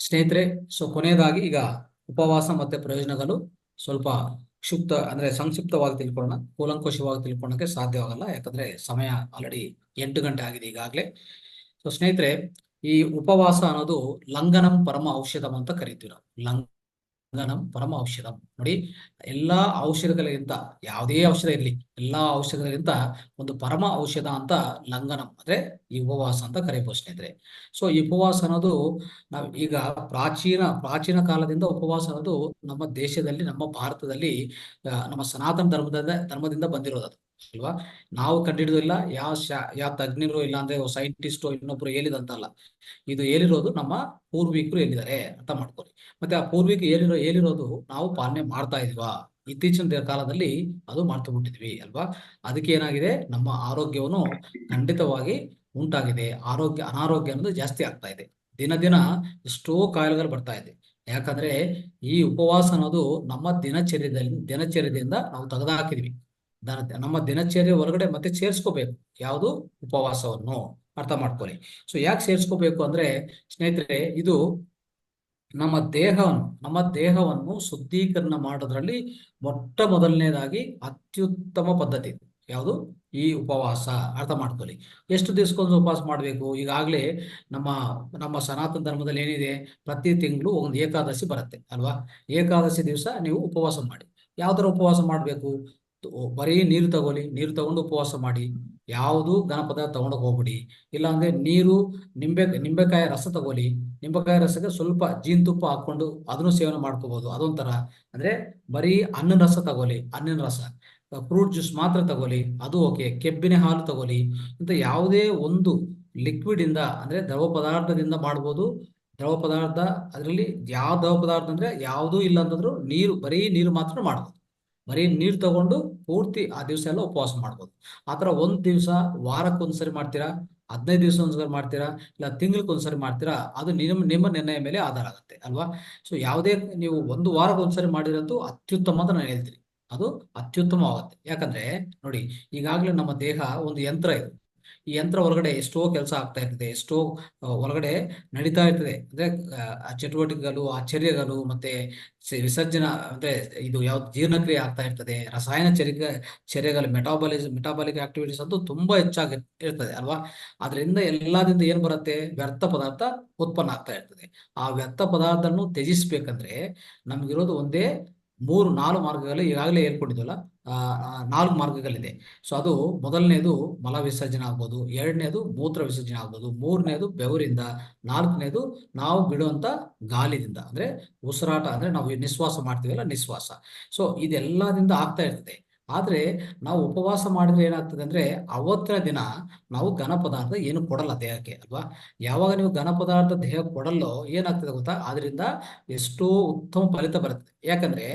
ಸ್ನೇಹಿತರೆ, ಕೊನೆಯದಾಗಿ ಈಗ ಉಪವಾಸ ಮತ್ತೆ ಪ್ರಯೋಜನಗಳು ಸ್ವಲ್ಪ ಸಂಕ್ಷಿಪ್ತವಾಗಿ ತಿಳ್ಕೊಳ್ಳೋಣ. ಕೂಲಂಕುಷವಾಗಿ ತಿಳ್ಕೊಳ್ಳೋಕೆ ಸಾಧ್ಯವಾಗಲ್ಲ, ಯಾಕಂದ್ರೆ ಸಮಯ ಆಲ್ರೆಡಿ 8 ಗಂಟೆ ಆಗಿದೆ ಈಗಾಗಲೇ. ಸ್ನೇಹಿತರೆ, ಈ ಉಪವಾಸ ಅನ್ನೋದು ಲಂಘನಂ ಪರಮ ಔಷಧಂ ಅಂತ ಕರಿತೀವಿ ನಾವು. ಲಂಘನಂ ಪರಮ ಔಷಧಂ. ನೋಡಿ, ಎಲ್ಲಾ ಔಷಧಗಳಿಗಿಂತ, ಯಾವುದೇ ಔಷಧ ಇರಲಿ, ಎಲ್ಲಾ ಔಷಧಗಳಿಗಿಂತ ಒಂದು ಪರಮ ಔಷಧ ಅಂತ ಲಂಘನಂ ಅಂದ್ರೆ ಈ ಉಪವಾಸ ಅಂತ ಕರೀಬಹುದು ಸ್ನೇಹಿತರೆ. ಈ ಉಪವಾಸ ಅನ್ನೋದು ನಾವು ಈಗ ಪ್ರಾಚೀನ ಕಾಲದಿಂದ ಉಪವಾಸ ಅನ್ನೋದು ನಮ್ಮ ದೇಶದಲ್ಲಿ, ನಮ್ಮ ಭಾರತದಲ್ಲಿ ನಮ್ಮ ಸನಾತನ ಧರ್ಮದಿಂದ ಬಂದಿರೋದು ಅಲ್ವಾ. ನಾವು ಕಂಡಿಡಿದಿಲ್ಲ, ಯಾವ ತಜ್ಞರು ಇಲ್ಲ ಅಂದ್ರೆ ಸೈಂಟಿಸ್ಟ್ ಇನ್ನೊಬ್ರು ಹೇಳಿದಂತಲ್ಲ. ಇದು ಹೇಳಿರೋದು ನಮ್ಮ ಪೂರ್ವಿಕರು ಹೇಳಿದ್ದಾರೆ, ಅರ್ಥ ಮಾಡ್ಕೊಳ್ಳಿ. ಮತ್ತೆ ಆ ಪೂರ್ವಿಕ ಹೇಳಿರೋದು ನಾವು ಪಾಲನೆ ಮಾಡ್ತಾ ಇದೀವಾ? ಇತ್ತೀಚಿನ ಕಾಲದಲ್ಲಿ ಅದು ಮಾಡ್ತಾ ಬಿಟ್ಟಿದ್ವಿ ಅಲ್ವಾ. ಅದಕ್ಕೆ ಏನಾಗಿದೆ, ನಮ್ಮ ಆರೋಗ್ಯವನ್ನು ಖಂಡಿತವಾಗಿ ಉಂಟಾಗಿದೆ. ಅನಾರೋಗ್ಯ ಅನ್ನೋದು ಜಾಸ್ತಿ ಆಗ್ತಾ ಇದೆ. ದಿನ ದಿನ ಎಷ್ಟೋ ಕಾಯಿಲೆಗಳು ಬರ್ತಾ ಇದೆ. ಯಾಕಂದ್ರೆ ಈ ಉಪವಾಸ ಅನ್ನೋದು ನಮ್ಮ ದಿನಚರ್ಯದಿಂದ ನಾವು ತೆಗೆದುಹಾಕಿದ್ವಿ. ನಮ್ಮ ದಿನಚರ್ಯ ಹೊರಗಡೆ ಮತ್ತೆ ಸೇರ್ಸ್ಕೋಬೇಕು ಯಾವುದು ಉಪವಾಸವನ್ನು, ಅರ್ಥ ಮಾಡ್ಕೊಳ್ಳಿ. ಯಾಕೆ ಸೇರ್ಸ್ಕೋಬೇಕು ಅಂದ್ರೆ ಸ್ನೇಹಿತರೆ, ಇದು ನಮ್ಮ ದೇಹವನ್ನು ಶುದ್ಧೀಕರಣ ಮಾಡೋದ್ರಲ್ಲಿ ಮೊದಲನೇದಾಗಿ ಅತ್ಯುತ್ತಮ ಪದ್ಧತಿ ಯಾವುದು? ಈ ಉಪವಾಸ. ಅರ್ಥ ಮಾಡ್ಕೊಳ್ಳಿ. ಎಷ್ಟು ದಿವಸಕ್ಕೊಂದು ಉಪವಾಸ ಮಾಡಬೇಕು? ಈಗಾಗಲೇ ನಮ್ಮ ನಮ್ಮ ಸನಾತನ ಧರ್ಮದಲ್ಲಿ ಏನಿದೆ, ಪ್ರತಿ ತಿಂಗಳು ಒಂದು ಏಕಾದಶಿ ಬರುತ್ತೆ ಅಲ್ವಾ. ಏಕಾದಶಿ ದಿವಸ ನೀವು ಉಪವಾಸ ಮಾಡಿ. ಯಾವ ತರ ಉಪವಾಸ ಮಾಡಬೇಕು? ಬರೀ ನೀರು ತಗೊಂಡು ಉಪವಾಸ ಮಾಡಿ. ಯಾವುದು ಘನ ಪದಾರ್ಥ ತಗೊಂಡೋಗಿ ಹೋಗ್ಬಿಡಿ. ಇಲ್ಲಾಂದ್ರೆ ನೀರು, ನಿಂಬೆಕಾಯಿ ರಸ ತಗೊಳ್ಳಿ. ನಿಂಬೆಕಾಯಿ ರಸಕ್ಕೆ ಸ್ವಲ್ಪ ಜೇನುತುಪ್ಪ ಹಾಕೊಂಡು ಅದನ್ನು ಸೇವನೆ ಮಾಡ್ಕೋಬಹುದು. ಅದೊಂಥರ. ಅಂದ್ರೆ ಬರೀ ಹಣ್ಣಿನ ರಸ ತಗೊಳ್ಳಿ, ಹಣ್ಣಿನ ರಸ. ಫ್ರೂಟ್ ಜ್ಯೂಸ್ ಮಾತ್ರ ತಗೊಳ್ಳಿ, ಅದು ಓಕೆ. ಕೆಬ್ಬಿನ ಹಾಲು ತಗೊಳ್ಳಿ. ಅಂತ ಯಾವುದೇ ಒಂದು ಲಿಕ್ವಿಡ್ ಇಂದ, ಅಂದ್ರೆ ದ್ರವ ಪದಾರ್ಥದಿಂದ ಮಾಡ್ಬೋದು. ದ್ರವ ಪದಾರ್ಥ, ಅದರಲ್ಲಿ ಯಾವ ದ್ರವ ಪದಾರ್ಥ ಅಂದ್ರೆ ಯಾವುದೂ ಇಲ್ಲ ಅಂತಂದ್ರು ಬರೀ ನೀರು ಮಾತ್ರ ಮಾಡ್ಬೋದು. ಬರೀ ನೀರು ತಗೊಂಡು ಪೂರ್ತಿ ಆ ದಿವಸ ಎಲ್ಲ ಉಪವಾಸ ಮಾಡ್ಬೋದು. ಆತರ ಒಂದ್ ದಿವಸ ವಾರಕ್ಕೊಂದ್ಸರಿ ಮಾಡ್ತೀರಾ, 15 ದಿವಸ ಒಂದ್ಸರಿ ಮಾಡ್ತೀರಾ, ಇಲ್ಲ ತಿಂಗ್ಳಿಗೊಂದ್ಸರಿ ಮಾಡ್ತೀರಾ, ಅದು ನಿಮ್ಮ ನಿರ್ಣಯ ಮೇಲೆ ಆಧಾರ ಆಗುತ್ತೆ ಅಲ್ವಾ. ಯಾವುದೇ ನೀವು ಒಂದು ವಾರಕ್ಕೊಂದ್ಸರಿ ಮಾಡಿರೋದು ಅತ್ಯುತ್ತಮ ಅಂತ ನಾನು ಹೇಳ್ತೀನಿ. ಅದು ಅತ್ಯುತ್ತಮವಾಗುತ್ತೆ. ಯಾಕಂದ್ರೆ ನೋಡಿ, ಈಗಾಗಲೇ ನಮ್ಮ ದೇಹ ಒಂದು ಯಂತ್ರ ಇದೆ. ಈ ಯಂತ್ರ ಹೊರಗಡೆ ಎಷ್ಟೋ ಕೆಲಸ ಆಗ್ತಾ ಇರ್ತದೆ, ಎಷ್ಟೋ ಹೊರಗಡೆ ನಡೀತಾ ಇರ್ತದೆ. ಅಂದ್ರೆ ಚಟುವಟಿಕೆಗಳು, ಆಚರ್ಯಗಳು, ಮತ್ತೆ ವಿಸರ್ಜನಾ, ಅಂದ್ರೆ ಇದು ಯಾವ್ದು ಜೀರ್ಣಕ್ರಿಯೆ ಆಗ್ತಾ ಇರ್ತದೆ. ರಸಾಯನ ಚರ್ಯಗಳು, ಮೆಟಾಬಾಲಿಕ್ ಆಕ್ಟಿವಿಟೀಸ್ ಅಂತೂ ತುಂಬಾ ಹೆಚ್ಚಾಗಿ ಇರ್ತದೆ ಅಲ್ವಾ. ಅದರಿಂದ ಎಲ್ಲದಿಂದ ಏನ್ ಬರುತ್ತೆ? ವ್ಯರ್ಥ ಪದಾರ್ಥ ಉತ್ಪನ್ನ ಆಗ್ತಾ ಇರ್ತದೆ. ಆ ವ್ಯರ್ಥ ಪದಾರ್ಥವನ್ನು ತ್ಯಜಿಸ್ಬೇಕಂದ್ರೆ ನಮ್ಗಿರೋದು ಒಂದೇ 4 ಮಾರ್ಗಗಳು ಈಗಾಗಲೇ ಹೇಳ್ಕೊಂಡಿದ್ವಲ್ಲ. 4 ಮಾರ್ಗಗಳಿದೆ. ಅದು ಮೊದಲನೇದು ಮಲ ವಿಸರ್ಜನೆ ಆಗ್ಬೋದು, ಎರಡನೇದು ಮೂತ್ರ ವಿಸರ್ಜನೆ ಆಗ್ಬೋದು, ಮೂರನೇದು ಬೆವರಿಂದ, ನಾಲ್ಕನೇದು ನಾವು ಬಿಡುವಂತ ಗಾಳಿದಿಂದ, ಅಂದ್ರೆ ಉಸಿರಾಟ, ಅಂದ್ರೆ ನಾವು ನಿಶ್ವಾಸ ಮಾಡ್ತೀವಲ್ಲ, ನಿಶ್ವಾಸ. ಇದೆಲ್ಲದಿಂದ ಆಗ್ತಾ ಇರ್ತದೆ. ಆದ್ರೆ ನಾವು ಉಪವಾಸ ಮಾಡಿದ್ರೆ ಏನಾಗ್ತದೆ ಅಂದ್ರೆ ಅವತ್ತಿನ ದಿನ ನಾವು ಘನ ಪದಾರ್ಥ ಏನು ಕೊಡಲ್ಲ ದೇಹಕ್ಕೆ ಅಲ್ವಾ. ಯಾವಾಗ ನೀವು ಘನ ಪದಾರ್ಥ ದೇಹಕ್ಕೆ ಕೊಡಲ್ಲೋ ಏನಾಗ್ತದೆ ಗೊತ್ತಾ? ಅದರಿಂದ ಎಷ್ಟೋ ಉತ್ತಮ ಫಲಿತ ಬರುತ್ತೆ. ಯಾಕಂದ್ರೆ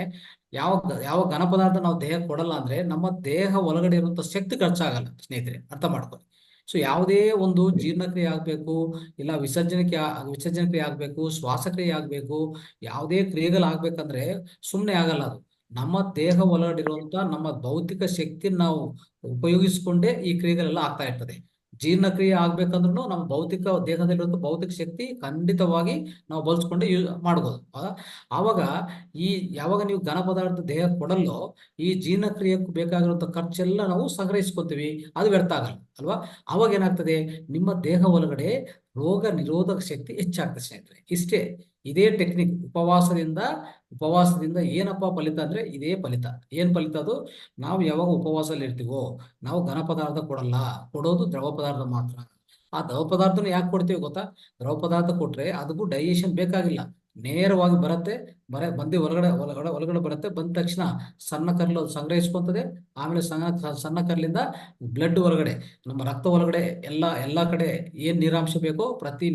ಯಾವ ಘನ ಪದಾರ್ಥ ನಾವು ದೇಹಕ್ಕೆ ಕೊಡಲ್ಲ ಅಂದ್ರೆ ನಮ್ಮ ದೇಹ ಒಳಗಡೆ ಇರುವಂತ ಶಕ್ತಿ ಖರ್ಚಾಗಲ್ಲ ಸ್ನೇಹಿತರೆ, ಅರ್ಥ ಮಾಡ್ಕೊಳ್ಳಿ. ಯಾವುದೇ ಒಂದು ಜೀರ್ಣಕ್ರಿಯೆ ಆಗ್ಬೇಕು, ಇಲ್ಲ ವಿಸರ್ಜನೆ ಕ್ರಿಯೆ ಆಗ್ಬೇಕು, ಶ್ವಾಸಕ್ರಿಯೆ ಆಗ್ಬೇಕು, ಯಾವುದೇ ಕ್ರಿಯೆಗಳು ಆಗ್ಬೇಕಂದ್ರೆ ಸುಮ್ಮನೆ ಆಗಲ್ಲ ಅದು. ನಮ್ಮ ದೇಹ ಒಳಗಡೆ ಇರುವಂತ ನಮ್ಮ ಭೌತಿಕ ಶಕ್ತಿ ನಾವು ಉಪಯೋಗಿಸಿಕೊಂಡೇ ಈ ಕ್ರಿಯೆಗಳೆಲ್ಲ ಆಗ್ತಾ ಇರ್ತದೆ. ಜೀರ್ಣಕ್ರಿಯೆ ಆಗ್ಬೇಕಂದ್ರೂ ನಮ್ಮ ದೇಹದಲ್ಲಿರುವಂತ ಭೌತಿಕ ಶಕ್ತಿ ಖಂಡಿತವಾಗಿ ನಾವು ಬಳಸ್ಕೊಂಡು ಮಾಡ್ಬೋದು. ಆವಾಗ ಯಾವಾಗ ನೀವು ಘನ ಪದಾರ್ಥ ದೇಹ ಕೊಡಲ್ಲೋ, ಈ ಜೀರ್ಣಕ್ರಿಯೆಗೆ ಬೇಕಾಗಿರುವಂತ ಖರ್ಚೆಲ್ಲ ನಾವು ಸಂಗ್ರಹಿಸ್ಕೊತೀವಿ, ಅದು ವ್ಯರ್ಥ ಆಗಲ್ಲ ಅಲ್ವಾ. ಅವಾಗ ಏನಾಗ್ತದೆ, ನಿಮ್ಮ ದೇಹ ಒಳಗಡೆ ರೋಗ ನಿರೋಧಕ ಶಕ್ತಿ ಹೆಚ್ಚಾಗ್ತದೆ ಸ್ನೇಹಿತರೆ. ಇದೇ ಟೆಕ್ನಿಕ್. ಉಪವಾಸದಿಂದ ಏನಪ್ಪಾ ಫಲಿತ ಅಂದ್ರೆ ಇದೇ ಫಲಿತ. ಏನ್ ಫಲಿತ ಅದು? ನಾವು ಯಾವಾಗ ಉಪವಾಸದಲ್ಲಿ ಇರ್ತೀವೋ ನಾವು ಘನ ಪದಾರ್ಥ ಕೊಡಲ್ಲ, ಕೊಡೋದು ದ್ರವ ಪದಾರ್ಥ ಮಾತ್ರ. ಆ ದ್ರವ ಪದಾರ್ಥನ ಯಾಕೆ ಕೊಡ್ತೀವಿ ಗೊತ್ತಾ? ದ್ರವ ಪದಾರ್ಥ ಕೊಟ್ರೆ ಅದಕ್ಕೂ ಡೈಜೆಷನ್ ಬೇಕಾಗಿಲ್ಲ, ನೇರವಾಗಿ ಬರುತ್ತೆ. ಬಂದು ಒಳಗಡೆ ಬರುತ್ತೆ. ಬಂದ ತಕ್ಷಣ ಸಣ್ಣ ಕರ್ಲು ಸಂಗ್ರಹಿಸ್ಕೊಂತದೆ. ಆಮೇಲೆ ಸಣ್ಣ ಕರ್ಲಿಂದ ಬ್ಲಡ್ ಹೊರಗಡೆ, ನಮ್ಮ ರಕ್ತ ಒಳಗಡೆ ಎಲ್ಲಾ ಕಡೆ ಏನ್ ನೀರಾಂಶ ಬೇಕೋ ಪ್ರತಿ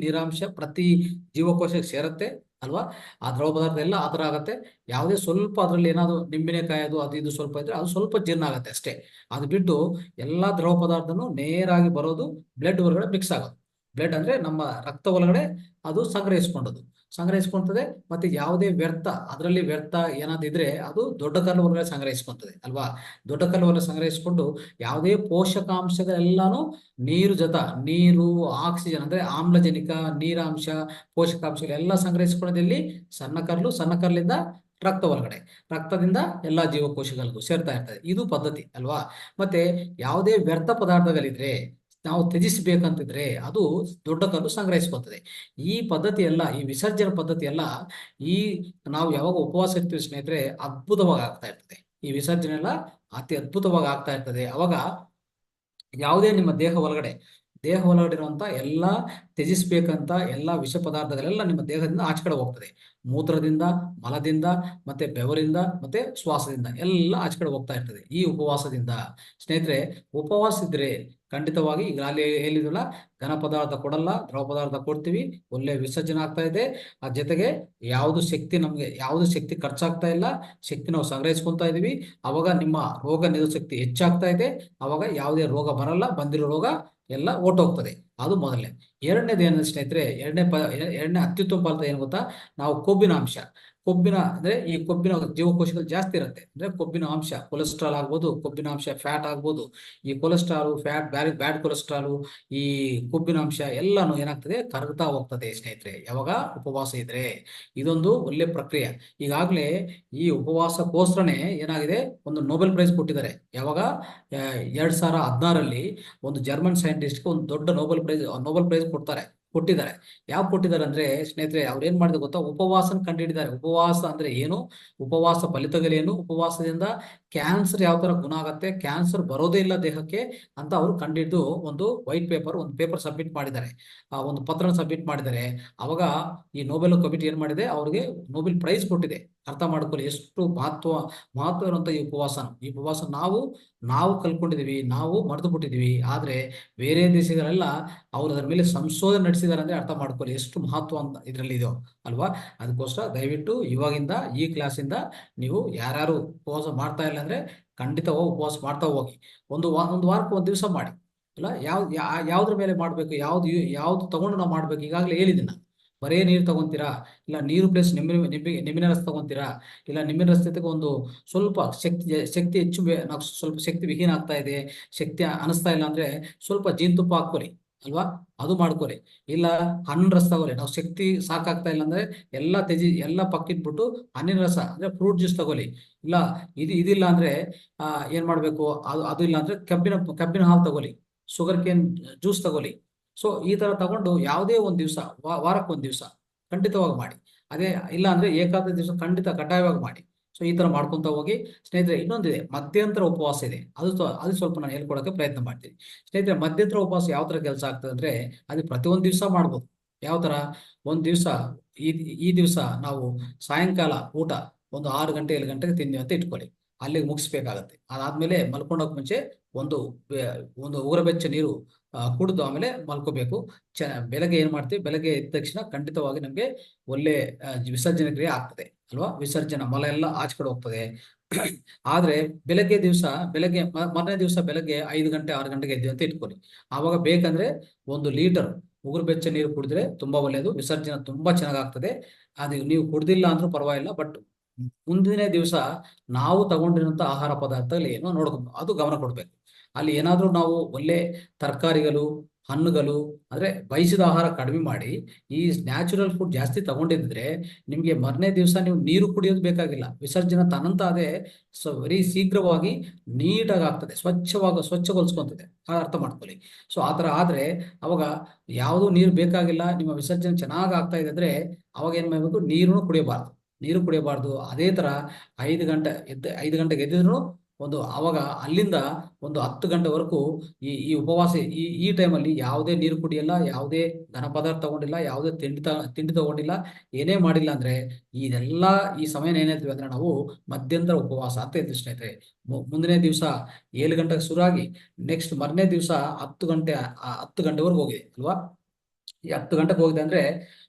ಜೀವಕೋಶಕ್ಕೆ ಸೇರುತ್ತೆ ಅಲ್ವಾ. ಆ ದ್ರವ ಪದಾರ್ಥ ಎಲ್ಲ ಆ ಥರ ಆಗತ್ತೆ. ಯಾವುದೇ ಸ್ವಲ್ಪ ಅದರಲ್ಲಿ ಏನಾದ್ರು ನಿಂಬೆಕಾಯಿ ಅದು ಇದು ಸ್ವಲ್ಪ ಇದ್ರೆ ಅದು ಸ್ವಲ್ಪ ಜೀರ್ಣ ಆಗುತ್ತೆ ಅಷ್ಟೇ. ಅದು ಬಿಟ್ಟು ಎಲ್ಲಾ ದ್ರವ ಪದಾರ್ಥನು ನೇರಾಗಿ ಬರೋದು ಬ್ಲಡ್ ಹೊರಗಡೆ ಮಿಕ್ಸ್ ಆಗೋದು. ಬ್ಲಡ್ ಅಂದ್ರೆ ನಮ್ಮ ರಕ್ತ ಒಳಗಡೆ ಅದು ಸಂಗ್ರಹಿಸ್ಕೊಂಡದು. ಸಂಗ್ರಹಿಸ್ಕೊಂತದೆ. ಮತ್ತೆ ಯಾವುದೇ ವ್ಯರ್ಥ, ಅದರಲ್ಲಿ ವ್ಯರ್ಥ ಏನಾದಿದ್ರೆ ಅದು ದೊಡ್ಡ ಕಲ್ಲು ಹೊರಗಡೆ ಸಂಗ್ರಹಿಸ್ಕೊಂತದೆ ಅಲ್ವಾ. ದೊಡ್ಡ ಕಲ್ಲು ಹೊರಗಡೆ ಸಂಗ್ರಹಿಸಿಕೊಂಡು ಯಾವುದೇ ಪೋಷಕಾಂಶಗಳೆಲ್ಲಾನು ನೀರು, ಆಕ್ಸಿಜನ್ ಅಂದ್ರೆ ಆಮ್ಲಜನಕ, ನೀರಾಂಶ, ಪೋಷಕಾಂಶಗಳೆಲ್ಲ ಸಂಗ್ರಹಿಸಿಕೊಳ್ಳೋದಲ್ಲಿ ಸಣ್ಣ ಕಲ್ಲಿಂದ ರಕ್ತ ಹೊರಗಡೆ, ರಕ್ತದಿಂದ ಎಲ್ಲಾ ಜೀವಕೋಶಗಳಿಗೂ ಸೇರ್ತಾ ಇರ್ತದೆ. ಇದು ಪದ್ಧತಿ ಅಲ್ವಾ. ಮತ್ತೆ ಯಾವುದೇ ವ್ಯರ್ಥ ಪದಾರ್ಥಗಳಿದ್ರೆ ನಾವು ತ್ಯಜಿಸಬೇಕಂತಿದ್ರೆ ಅದು ದೊಡ್ಡ ಕಲ್ಲು ಸಂಗ್ರಹಿಸ್ಕೊತದೆ. ಈ ಪದ್ಧತಿ ಎಲ್ಲ, ಈ ವಿಸರ್ಜನೆ ಪದ್ಧತಿ ಎಲ್ಲ ಈ ನಾವು ಯಾವಾಗ ಉಪವಾಸ ಇರ್ತೀವಿ ಸ್ನೇಹಿತರೆ, ಅದ್ಭುತವಾಗಿ ಆಗ್ತಾ ಇರ್ತದೆ. ಈ ವಿಸರ್ಜನೆ ಎಲ್ಲ ಅತಿ ಅದ್ಭುತವಾಗಿ ಆಗ್ತಾ ಇರ್ತದೆ. ಅವಾಗ ಯಾವುದೇ ನಿಮ್ಮ ದೇಹ ಒಳಗಡೆ ಇರುವಂತ ಎಲ್ಲ ತ್ಯಜಿಸ್ಬೇಕಂತ ಎಲ್ಲ ವಿಷ ಪದಾರ್ಥಗಳೆಲ್ಲ ನಿಮ್ಮ ದೇಹದಿಂದ ಆಚೆ ಕಡೆ ಹೋಗ್ತದೆ. ಮೂತ್ರದಿಂದ, ಮಲದಿಂದ, ಮತ್ತೆ ಬೆವರಿಂದ, ಮತ್ತೆ ಶ್ವಾಸದಿಂದ ಎಲ್ಲ ಆಚೆ ಕಡೆ ಹೋಗ್ತಾ ಇರ್ತದೆ ಈ ಉಪವಾಸದಿಂದ. ಸ್ನೇಹಿತರೆ, ಉಪವಾಸ ಇದ್ರೆ ಖಂಡಿತವಾಗಿ ಈಗ ಅಲ್ಲಿ ಹೇಳಿದ್ರಲ್ಲ, ಘನ ಪದಾರ್ಥ ಕೊಡಲ್ಲ, ದ್ರವ ಪದಾರ್ಥ ಕೊಡ್ತೀವಿ, ಒಳ್ಳೆ ವಿಸರ್ಜನೆ ಆಗ್ತಾ ಇದೆ. ಆ ಜೊತೆಗೆ ಯಾವುದು ಶಕ್ತಿ ಖರ್ಚಾಗ್ತಾ ಇಲ್ಲ, ಶಕ್ತಿ ನಾವು ಸಂಗ್ರಹಿಸ್ಕೊಂತಾ ಇದೀವಿ. ಅವಾಗ ನಿಮ್ಮ ರೋಗ ನಿರೋಧಕ ಶಕ್ತಿ ಹೆಚ್ಚಾಗ್ತಾ ಇದೆ. ಅವಾಗ ಯಾವುದೇ ರೋಗ ಬರಲ್ಲ, ಬಂದಿರೋ ರೋಗ ಎಲ್ಲ ಓಟೋಗ್ತದೆ. ಅದು ಮೊದಲನೇ. ಎರಡನೇದು ಏನಂದ್ರೆ ಸ್ನೇಹಿತರೆ, ಎರಡನೇ ಅತ್ಯುತ್ತಮ ಫಲಿತ ಏನು ಗೊತ್ತಾ, ನಾವು ಅಂದ್ರೆ ಈ ಕೊಬ್ಬಿನ ಜೀವಕೋಶಗಳು ಜಾಸ್ತಿ ಇರುತ್ತೆ. ಅಂದ್ರೆ ಕೊಬ್ಬಿನ ಅಂಶ, ಕೊಲೆಸ್ಟ್ರಾಲ್ ಆಗ್ಬೋದು, ಕೊಬ್ಬಿನ ಅಂಶ ಫ್ಯಾಟ್ ಆಗ್ಬೋದು. ಈ ಕೊಲೆಸ್ಟ್ರಾಲ್, ಫ್ಯಾಟ್, ಬ್ಯಾಡ್ ಕೊಲೆಸ್ಟ್ರಾಲ್, ಈ ಕೊಬ್ಬಿನ ಅಂಶ ಎಲ್ಲಾನು ಏನಾಗ್ತದೆ, ಕರಗ್ತಾ ಹೋಗ್ತದೆ ಸ್ನೇಹಿತರೆ ಯಾವಾಗ ಉಪವಾಸ ಇದ್ರೆ. ಇದೊಂದು ಒಳ್ಳೆ ಪ್ರಕ್ರಿಯೆ. ಈಗಾಗಲೇ ಈ ಉಪವಾಸಕ್ಕೋಸ್ಕರನೇ ಏನಾಗಿದೆ, ಒಂದು ನೊಬೆಲ್ ಪ್ರೈಸ್ ಕೊಟ್ಟಿದ್ದಾರೆ. ಯಾವಾಗ 2016ರಲ್ಲಿ ಒಂದು ಜರ್ಮನ್ ಸೈಂಟಿಸ್ಟ್ಗೆ ಒಂದು ದೊಡ್ಡ ನೊಬೆಲ್ ಪ್ರೈಸ್ ಕೊಟ್ಟಿದ್ದಾರೆ. ಕೊಟ್ಟಿದ್ದಾರೆ ಅಂದ್ರೆ ಸ್ನೇಹಿತರೆ, ಅವ್ರು ಏನ್ ಮಾಡಿದ್ರು ಗೊತ್ತಾ, ಉಪವಾಸನ ಕಂಡುಹಿಡಿದ್ದಾರೆ. ಉಪವಾಸ ಅಂದ್ರೆ ಏನು, ಉಪವಾಸ ಫಲಿತಗಳೇನು, ಉಪವಾಸದಿಂದ ಕ್ಯಾನ್ಸರ್ ಯಾವ ತರ ಗುಣ ಆಗತ್ತೆ, ಕ್ಯಾನ್ಸರ್ ಬರೋದೇ ಇಲ್ಲ ದೇಹಕ್ಕೆ ಅಂತ ಅವರು ಕಂಡುಹಿಡಿದು ಒಂದು ಒಂದು ಪೇಪರ್ ಸಬ್ಮಿಟ್ ಮಾಡಿದ್ದಾರೆ, ಒಂದು ಪತ್ರ ಸಬ್ಮಿಟ್ ಮಾಡಿದ್ದಾರೆ. ಅವಾಗ ಈ ನೊಬೆಲ್ ಕಮಿಟಿ ಏನ್ ಮಾಡಿದೆ, ಅವ್ರಿಗೆ ನೊಬೆಲ್ ಪ್ರೈಸ್ ಕೊಟ್ಟಿದೆ. ಅರ್ಥ ಮಾಡ್ಕೊಳ್ಳಿ ಎಷ್ಟು ಮಹತ್ವ ಇರುವಂತ ಈ ಉಪವಾಸ ನಾವು ಕಲ್ಕೊಂಡಿದೀವಿ, ನಾವು ಮರೆತು ಬಿಟ್ಟಿದೀವಿ. ಆದ್ರೆ ಬೇರೆ ದೇಶಗಳೆಲ್ಲ ಅವ್ರು ಅದರ ಮೇಲೆ ಸಂಶೋಧನೆ ನಡೆಸಿದಾರೆ ಅಂದ್ರೆ ಅರ್ಥ ಮಾಡ್ಕೊಳ್ಳಿ ಎಷ್ಟು ಮಹತ್ವ ಅಂತ ಇದ್ರಲ್ಲಿ ಇದೆಯೋ ಅಲ್ವಾ. ಅದಕ್ಕೋಸ್ಕರ ದಯವಿಟ್ಟು ಇವಾಗಿಂದ, ಈ ಕ್ಲಾಸಿಂದ ನೀವು ಯಾರ್ಯಾರು ಉಪವಾಸ ಮಾಡ್ತಾ ಇಲ್ಲ ಅಂದ್ರೆ ಖಂಡಿತವಾಗಿ ಉಪವಾಸ ಮಾಡ್ತಾ ಹೋಗಿ. ಒಂದು ವಾರಕ್ಕೆ ಒಂದು ದಿವಸ ಮಾಡಿ ಅಲ್ಲ. ಯಾವ್ದ್ರ ಮೇಲೆ ಮಾಡ್ಬೇಕು, ಯಾವ್ದು ತಗೊಂಡು ನಾವು ಮಾಡ್ಬೇಕು, ಈಗಾಗಲೇ ಹೇಳಿದ್ದೀನಿ ನಾನು. ಬರೇ ನೀರು ತಗೊಂತೀರಾ, ಇಲ್ಲ ನೀರು ಪ್ಲಸ್ ನಿಂಬಿನ ರಸ ತಗೊಂತೀರಾ, ಇಲ್ಲ ನಿಂಬಿನ ರಸ ಜೊತೆಗೆ ಒಂದು ಸ್ವಲ್ಪ ಶಕ್ತಿ ಹೆಚ್ಚು ನಾವು ಸ್ವಲ್ಪ ಶಕ್ತಿ ವಿಹೀನ ಆಗ್ತಾ ಇದೆ, ಶಕ್ತಿ ಅನಿಸ್ತಾ ಇಲ್ಲ ಅಂದ್ರೆ ಸ್ವಲ್ಪ ಜೇನುತುಪ್ಪ ಹಾಕ್ಕೊರಿ ಅಲ್ವಾ, ಅದು ಮಾಡ್ಕೊರಿ. ಇಲ್ಲ ಹಣ್ಣಿನ ರಸ ತಗೋರಿ, ನಾವು ಶಕ್ತಿ ಸಾಕಾಗ್ತಾ ಇಲ್ಲ ಅಂದ್ರೆ ಎಲ್ಲ ಪಕ್ಕಿಟ್ಬಿಟ್ಟು ಹಣ್ಣಿನ ರಸ ಅಂದ್ರೆ ಫ್ರೂಟ್ ಜ್ಯೂಸ್ ತಗೊಳ್ಳಿ. ಇಲ್ಲ ಇದಿಲ್ಲ ಅಂದ್ರೆ ಏನ್ ಮಾಡ್ಬೇಕು, ಅದು ಇಲ್ಲ ಅಂದ್ರೆ ಕಬ್ಬಿನ ಹಾಲು ತಗೊಳ್ಳಿ, ಶುಗರ್ ಕೇನ್ ಜ್ಯೂಸ್ ತಗೊಳ್ಳಿ. ಸೊ ಈ ತರ ತಗೊಂಡು ಯಾವುದೇ ಒಂದು ದಿವಸ, ವಾರಕ್ಕೆ ಒಂದು ದಿವಸ ಖಂಡಿತವಾಗಿ ಮಾಡಿ. ಅದೇ ಇಲ್ಲ ಅಂದ್ರೆ ಏಕಾದಶಿ ದಿವಸ ಕಡ್ಡಾಯವಾಗಿ ಮಾಡಿ. ಸೊ ಈ ತರ ಮಾಡ್ಕೊಂತ ಹೋಗಿ ಸ್ನೇಹಿತರೆ. ಇನ್ನೊಂದಿದೆ, ಮಧ್ಯಂತರ ಉಪವಾಸ ಇದೆ. ಅದು ಸ್ವಲ್ಪ ನಾನು ಹೇಳ್ಕೊಡಕ್ಕೆ ಪ್ರಯತ್ನ ಮಾಡ್ತೀನಿ ಸ್ನೇಹಿತರೆ. ಮಧ್ಯಂತರ ಉಪವಾಸ ಯಾವ ತರ ಕೆಲಸ ಆಗ್ತದೆ ಅಂದ್ರೆ, ಅದು ಪ್ರತಿಯೊಂದು ದಿವಸ ಮಾಡ್ಬೋದು. ಯಾವ ತರ, ಒಂದ್ ದಿವಸ ಈ ದಿವಸ ನಾವು ಸಾಯಂಕಾಲ ಊಟ ಒಂದು 6 ಗಂಟೆ 7 ಗಂಟೆಗೆ ತಿಂದ್ವಿ ಅಂತ ಇಟ್ಕೊಳ್ಳಿ, ಅಲ್ಲಿಗೆ ಮುಗಿಸ್ಬೇಕಾಗತ್ತೆ. ಅದಾದ್ಮೇಲೆ ಮಲ್ಕೊಂಡೋಗ್ ಮುಂಚೆ ಒಂದು ಉಗುರು ನೀರು ಕುಡಿದು ಆಮೇಲೆ ಮಲ್ಕೋಬೇಕು. ಬೆಳಗ್ಗೆ ಏನ್ ಮಾಡ್ತೀವಿ, ಬೆಳಗ್ಗೆ ಎದ್ದ ತಕ್ಷಣ ಖಂಡಿತವಾಗಿ ನಮ್ಗೆ ಒಳ್ಳೆ ವಿಸರ್ಜನೆ ಕ್ರಿಯೆ ಆಗ್ತದೆ ಅಲ್ವಾ. ವಿಸರ್ಜನೆ ಮಲ ಎಲ್ಲ ಆಚೆ ಕಡೆ ಹೋಗ್ತದೆ. ಆದ್ರೆ ಮರನೇ ದಿವಸ ಬೆಳಗ್ಗೆ 5 ಗಂಟೆ 6 ಗಂಟೆಗೆ ಎದ್ದಿ ಅಂತ ಇಟ್ಕೊಳ್ಳಿ. ಆವಾಗ ಬೇಕಂದ್ರೆ 1 ಲೀಟರ್ ಉಗುರು ನೀರು ಕುಡಿದ್ರೆ ತುಂಬಾ ಒಳ್ಳೆಯದು, ವಿಸರ್ಜನೆ ತುಂಬಾ ಚೆನ್ನಾಗಾಗ್ತದೆ. ಅದು ನೀವು ಕುಡ್ದಿಲ್ಲ ಅಂದ್ರೂ ಪರವಾಗಿಲ್ಲ, ಬಟ್ ಮುಂದಿನ ದಿವಸ ನಾವು ತಗೊಂಡಿರುವಂತ ಆಹಾರ ಪದಾರ್ಥಗಳು ಏನೋ ನೋಡ್ಕೊಂಡು ಅದು ಗಮನ ಕೊಡ್ಬೇಕು. ಅಲ್ಲಿ ಏನಾದ್ರೂ ನಾವು ಒಳ್ಳೆ ತರಕಾರಿಗಳು, ಹಣ್ಣುಗಳು ಅಂದ್ರೆ ಬಯಸಿದ ಆಹಾರ ಕಡಿಮೆ ಮಾಡಿ ಈ ನ್ಯಾಚುರಲ್ ಫುಡ್ ಜಾಸ್ತಿ ತಗೊಂಡಿದ್ರೆ ನಿಮ್ಗೆ ಮರನೇ ದಿವಸ ನೀವು ನೀರು ಕುಡಿಯೋದು ಬೇಕಾಗಿಲ್ಲ. ವಿಸರ್ಜನೆ ತನ್ನಂತ ಅದೇ ವೆರಿ ಶೀಘ್ರವಾಗಿ ನೀಟಾಗಿ ಆಗ್ತದೆ, ಸ್ವಚ್ಛಗೊಳಿಸ್ಕೊಂತದೆ. ಅರ್ಥ ಮಾಡ್ಕೊಳ್ಳಿ. ಸೊ ಆತರ ಆದ್ರೆ ಅವಾಗ ಯಾವುದು ನೀರು ಬೇಕಾಗಿಲ್ಲ, ನಿಮ್ಮ ವಿಸರ್ಜನೆ ಚೆನ್ನಾಗಿ ಆಗ್ತಾ ಇದೆ ಅಂದ್ರೆ ಅವಾಗ ಏನ್ ಮಾಡ್ಬೇಕು, ನೀರು ಕುಡಿಯಬಾರ್ದು. ಅದೇ ತರ 5 ಗಂಟೆಗೆ ಎದ್ದಿದ್ರು ಅವಾಗ ಅಲ್ಲಿಂದ ಒಂದು 10 ಗಂಟೆವರೆಗೂ ಈ ಉಪವಾಸ, ಈ ಟೈಮಲ್ಲಿ ಯಾವುದೇ ನೀರು ಕುಡಿಯಲ್ಲ, ಯಾವುದೇ ಘನ ಪದಾರ್ಥ ತಗೊಂಡಿಲ್ಲ, ಯಾವುದೇ ತಿಂಡಿ ತಗೊಂಡಿಲ್ಲ, ಏನೇ ಮಾಡಿಲ್ಲ ಅಂದ್ರೆ ಈ ಸಮಯನ ಏನ್ ಹೇಳ್ತೀವಿ ಅಂದ್ರೆ ನಾವು ಮಧ್ಯಂತರ ಉಪವಾಸ ಅಂತ ಹೇಳ್ತೀವಿ ಸ್ನೇಹಿತರೆ. ಮುಂದಿನ ದಿವಸ 7 ಗಂಟೆಗೆ ಶುರುವಾಗಿ ನೆಕ್ಸ್ಟ್ ಮರನೇ ದಿವಸ 10 ಗಂಟೆವರೆಗೂ ಹೋಗಿದೆ ಅಲ್ವಾ. ಈ 10 ಗಂಟೆಗೆ ಹೋಗಿದೆ ಅಂದ್ರೆ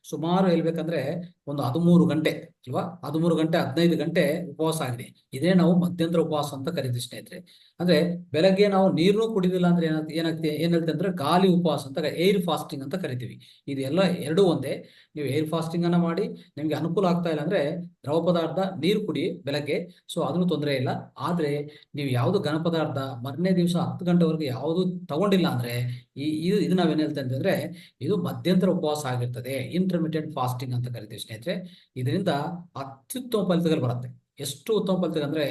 ಸುಮಾರು ಹೇಳ್ಬೇಕಂದ್ರೆ ಒಂದು 13 ಗಂಟೆ ಅಲ್ವಾ, 13 ಗಂಟೆ 15 ಗಂಟೆ ಉಪವಾಸ ಆಗಿದೆ. ಇದೇ ನಾವು ಮಧ್ಯಂತರ ಉಪವಾಸ ಅಂತ ಕರಿತೀವಿ ಸ್ನೇಹಿತರೆ. ಅಂದ್ರೆ ಬೆಳಗ್ಗೆ ನಾವು ನೀರು ಕುಡಿದಿಲ್ಲ ಅಂದ್ರೆ ಏನಾಗುತ್ತೆ ಅಂದ್ರೆ ಗಾಳಿ ಉಪವಾಸ ಅಂತ, ಏರ್ ಫಾಸ್ಟಿಂಗ್ ಅಂತ ಕರಿತೀವಿ. ಇದು ಎಲ್ಲ ಎರಡೂ ಒಂದೇ. ನೀವು ಏರ್ ಫಾಸ್ಟಿಂಗ್ ಅನ್ನ ಮಾಡಿ, ನಿಮ್ಗೆ ಅನುಕೂಲ ಆಗ್ತಾ ಇಲ್ಲ ಅಂದ್ರೆ ದ್ರವ ಪದಾರ್ಥ ನೀರು ಕುಡಿ ಬೆಳಗ್ಗೆ, ಸೊ ಅದನ್ನು ತೊಂದರೆ ಇಲ್ಲ. ಆದ್ರೆ ನೀವು ಯಾವುದು ಘನ ಪದಾರ್ಥ ಮರನೇ ದಿವಸ 10 ಗಂಟೆವರೆಗೆ ಯಾವುದು ತಗೊಂಡಿಲ್ಲ ಅಂದ್ರೆ ಇದು ನಾವೇನ್ ಹೇಳ್ತಾ ಅಂತಂದ್ರೆ ಇದು ಮಧ್ಯಂತರ ಉಪವಾಸ ಆಗಿರ್ತದೆ, ಇಂಟರ್ಮಿಟೆಂಟ್ ಫಾಸ್ಟಿಂಗ್ ಅಂತ ಕರಿತೀವಿ ಸ್ನೇಹಿತರೆ. ಇದರಿಂದ ಅತ್ಯುತ್ತಮ ಫಲಿತಗಳು ಬರುತ್ತೆ. ಎಷ್ಟು ಉತ್ತಮ ಫಲಿತ ಅಂದ್ರೆ,